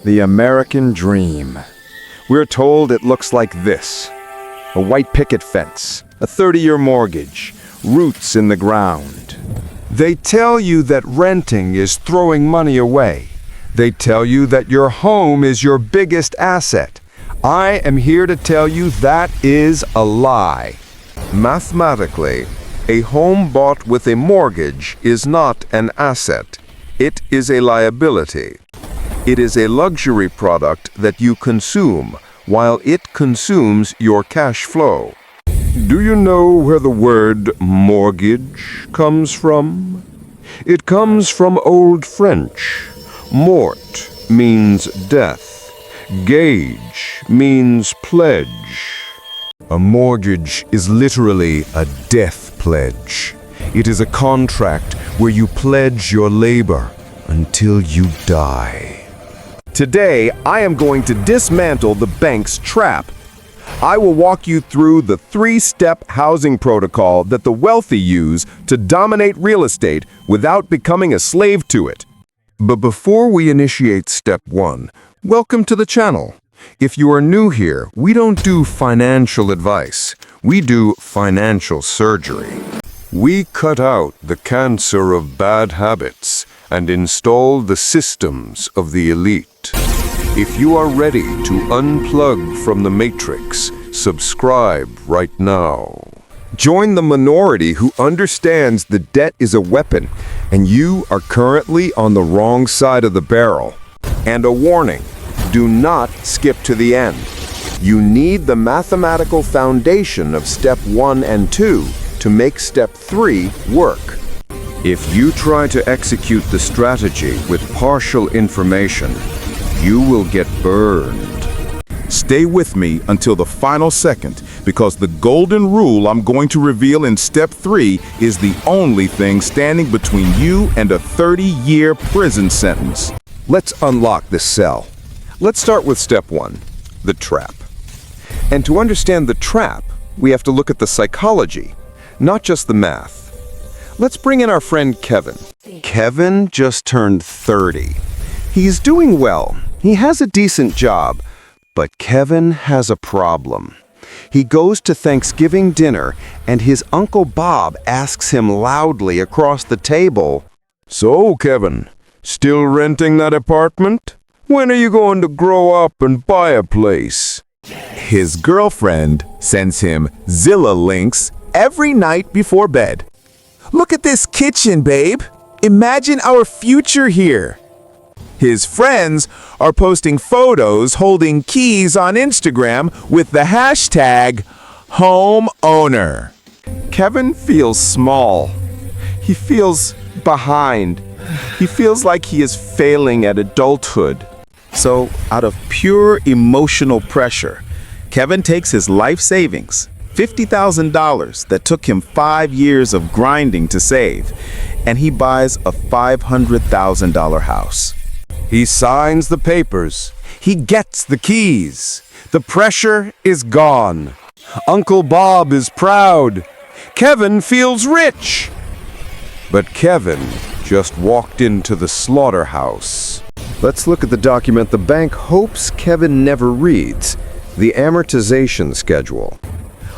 The American dream. We're told it looks like this. A white picket fence, a 30-year mortgage, roots in the ground. They tell you that renting is throwing money away. They tell you that your home is your biggest asset. I am here to tell you that is a lie. Mathematically, a home bought with a mortgage is not an asset. It is a liability. It is a luxury product that you consume, while it consumes your cash flow. Do you know where the word mortgage comes from? It comes from Old French. Mort means death. Gage means pledge. A mortgage is literally a death pledge. It is a contract where you pledge your labor until you die. Today, I am going to dismantle the bank's trap. I will walk you through the three-step housing protocol that the wealthy use to dominate real estate without becoming a slave to it. But before we initiate step 1, welcome to the channel. If you are new here, we don't do financial advice. We do financial surgery. We cut out the cancer of bad habits and install the systems of the elite. If you are ready to unplug from the matrix, subscribe right now. Join the minority who understands the debt is a weapon and you are currently on the wrong side of the barrel. And a warning, do not skip to the end. You need the mathematical foundation of step 1 and 2 to make step 3 work. If you try to execute the strategy with partial information, you will get burned. Stay with me until the final second, because the golden rule I'm going to reveal in step 3 is the only thing standing between you and a 30-year prison sentence. Let's unlock this cell. Let's start with step 1, the trap. And to understand the trap, we have to look at the psychology, not just the math. Let's bring in our friend Kevin. Kevin just turned 30. He's doing well. He has a decent job. But Kevin has a problem. He goes to Thanksgiving dinner and his Uncle Bob asks him loudly across the table, "So, Kevin, still renting that apartment? When are you going to grow up and buy a place?" His girlfriend sends him Zillow links every night before bed. "Look at this kitchen, babe. Imagine our future here." His friends are posting photos holding keys on Instagram with the hashtag homeowner. Kevin feels small. He feels behind. He feels like he is failing at adulthood. So, out of pure emotional pressure, Kevin takes his life savings, $50,000 that took him 5 years of grinding to save, and he buys a $500,000 house. He signs the papers. He gets the keys. The pressure is gone. Uncle Bob is proud. Kevin feels rich. But Kevin just walked into the slaughterhouse. Let's look at the document the bank hopes Kevin never reads, the amortization schedule.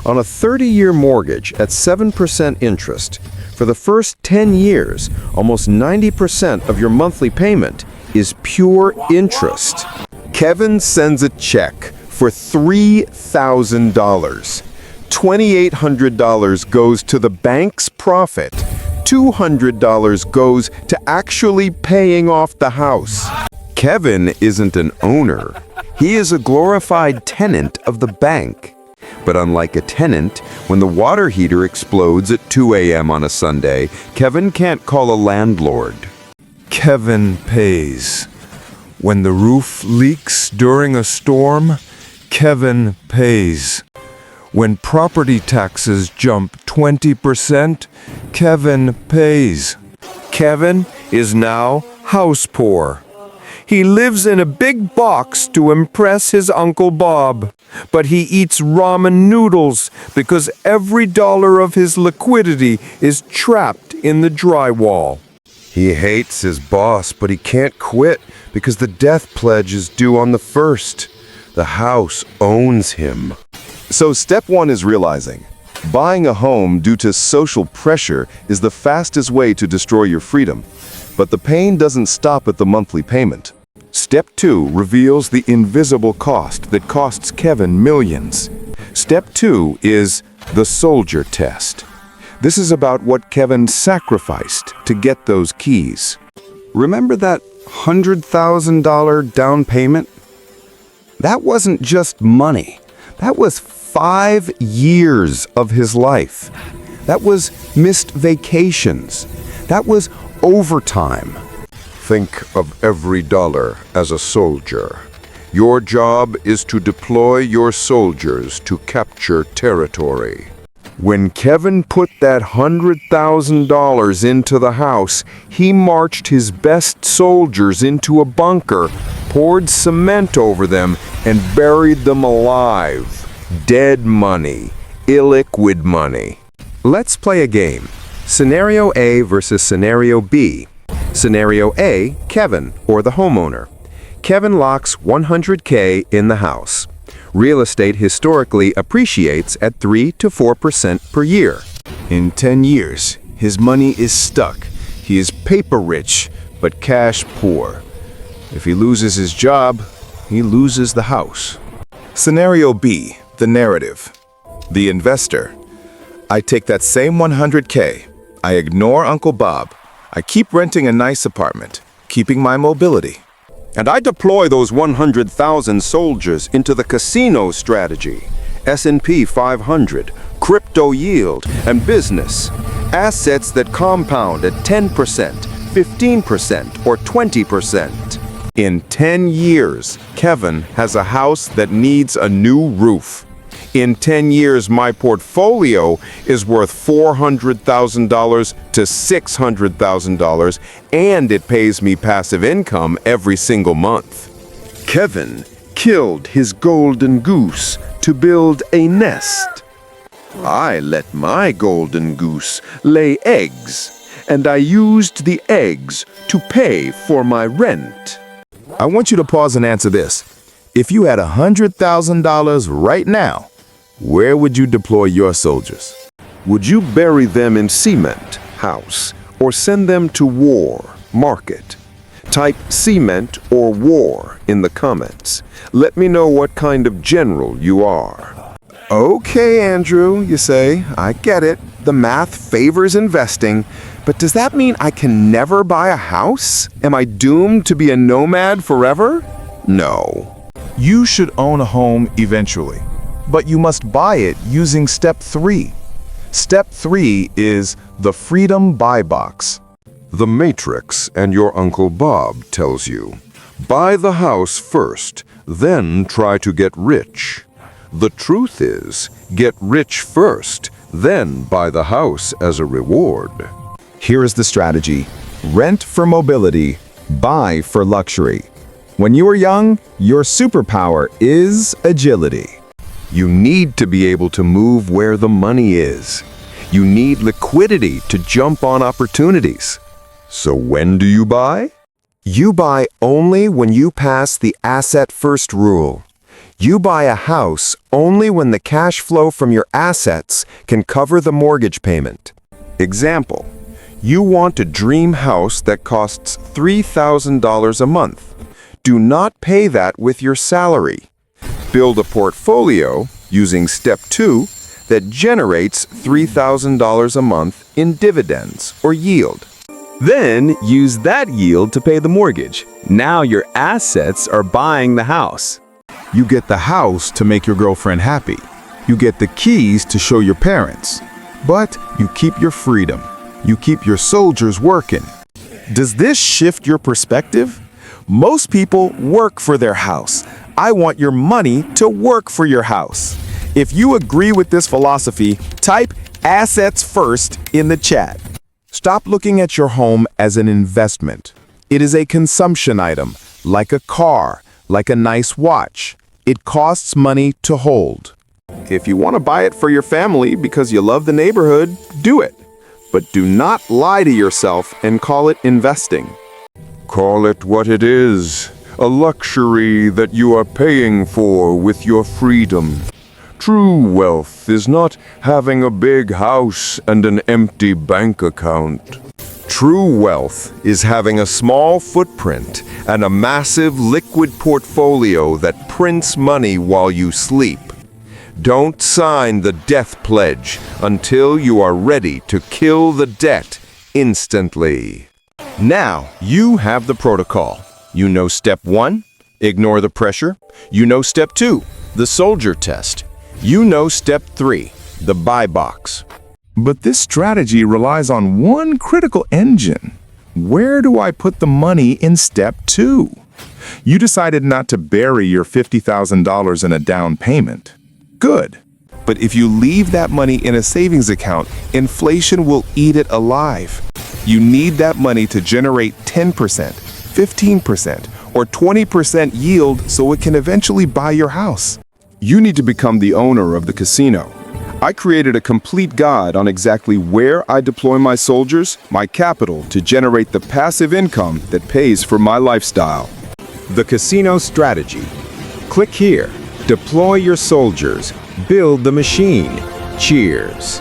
On a 30-year mortgage at 7% interest, for the first 10 years, almost 90% of your monthly payment is pure interest. Kevin sends a check for $3,000. $2,800 goes to the bank's profit. $200 goes to actually paying off the house. Kevin isn't an owner. He is a glorified tenant of the bank. But unlike a tenant, when the water heater explodes at 2 a.m. on a Sunday, Kevin can't call a landlord. Kevin pays. When the roof leaks during a storm, Kevin pays. When property taxes jump 20%, Kevin pays. Kevin is now house poor. He lives in a big box to impress his Uncle Bob, but he eats ramen noodles because every dollar of his liquidity is trapped in the drywall. He hates his boss, but he can't quit because the death pledge is due on the 1st. The house owns him. So step 1 is realizing buying a home due to social pressure is the fastest way to destroy your freedom. But the pain doesn't stop at the monthly payment. Step 2 reveals the invisible cost that costs Kevin millions. Step 2 is the soldier test. This is about what Kevin sacrificed to get those keys. Remember that $100,000 down payment? That wasn't just money. That was 5 years of his life. That was missed vacations. That was overtime. Think of every dollar as a soldier. Your job is to deploy your soldiers to capture territory. When Kevin put that $100,000 into the house, he marched his best soldiers into a bunker, poured cement over them, and buried them alive. Dead money, illiquid money. Let's play a game. Scenario A versus Scenario B. Scenario A, Kevin, or the homeowner. Kevin locks $100K in the house. Real estate historically appreciates at 3 to 4% per year. In 10 years, his money is stuck. He is paper rich, but cash poor. If he loses his job, he loses the house. Scenario B, the narrative. The investor. I take that same $100K. I ignore Uncle Bob. I keep renting a nice apartment, keeping my mobility. And I deploy those 100,000 soldiers into the casino strategy, S&P 500, crypto yield, and business. Assets that compound at 10%, 15%, or 20%. In 10 years, Kevin has a house that needs a new roof. In 10 years, my portfolio is worth $400,000 to $600,000, and it pays me passive income every single month. Kevin killed his golden goose to build a nest. I let my golden goose lay eggs, and I used the eggs to pay for my rent. I want you to pause and answer this. If you had $100,000 right now, where would you deploy your soldiers? Would you bury them in cement, house, or send them to war, market? Type cement or war in the comments. Let me know what kind of general you are. Okay, Andrew, you say, I get it. The math favors investing, but does that mean I can never buy a house? Am I doomed to be a nomad forever? No. You should own a home eventually, but you must buy it using step 3. Step 3 is the Freedom Buy Box. The Matrix and your Uncle Bob tells you, buy the house first, then try to get rich. The truth is, get rich first, then buy the house as a reward. Here is the strategy. Rent for mobility, buy for luxury. When you are young, your superpower is agility. You need to be able to move where the money is. You need liquidity to jump on opportunities. So when do you buy? You buy only when you pass the asset first rule. You buy a house only when the cash flow from your assets can cover the mortgage payment. Example, you want a dream house that costs $3,000 a month. Do not pay that with your salary. Build a portfolio using step 2 that generates $3,000 a month in dividends or yield. Then use that yield to pay the mortgage. Now your assets are buying the house. You get the house to make your girlfriend happy. You get the keys to show your parents. But you keep your freedom. You keep your soldiers working. Does this shift your perspective? Most people work for their house. I want your money to work for your house. If you agree with this philosophy, type assets first in the chat. Stop looking at your home as an investment. It is a consumption item, like a car, like a nice watch. It costs money to hold. If you want to buy it for your family because you love the neighborhood, do it. But do not lie to yourself and call it investing. Call it what it is, a luxury that you are paying for with your freedom. True wealth is not having a big house and an empty bank account. True wealth is having a small footprint and a massive liquid portfolio that prints money while you sleep. Don't sign the death pledge until you are ready to kill the debt instantly. Now you have the protocol. You know step 1, ignore the pressure. You know step 2, the soldier test. You know step 3, the buy box. But this strategy relies on one critical engine. Where do I put the money in step 2? You decided not to bury your $50,000 in a down payment. Good. But if you leave that money in a savings account, inflation will eat it alive. You need that money to generate 10%, 15%, or 20% yield so it can eventually buy your house. You need to become the owner of the casino. I created a complete guide on exactly where I deploy my soldiers, my capital, to generate the passive income that pays for my lifestyle. The casino strategy. Click here. Deploy your soldiers. Build the machine. Cheers.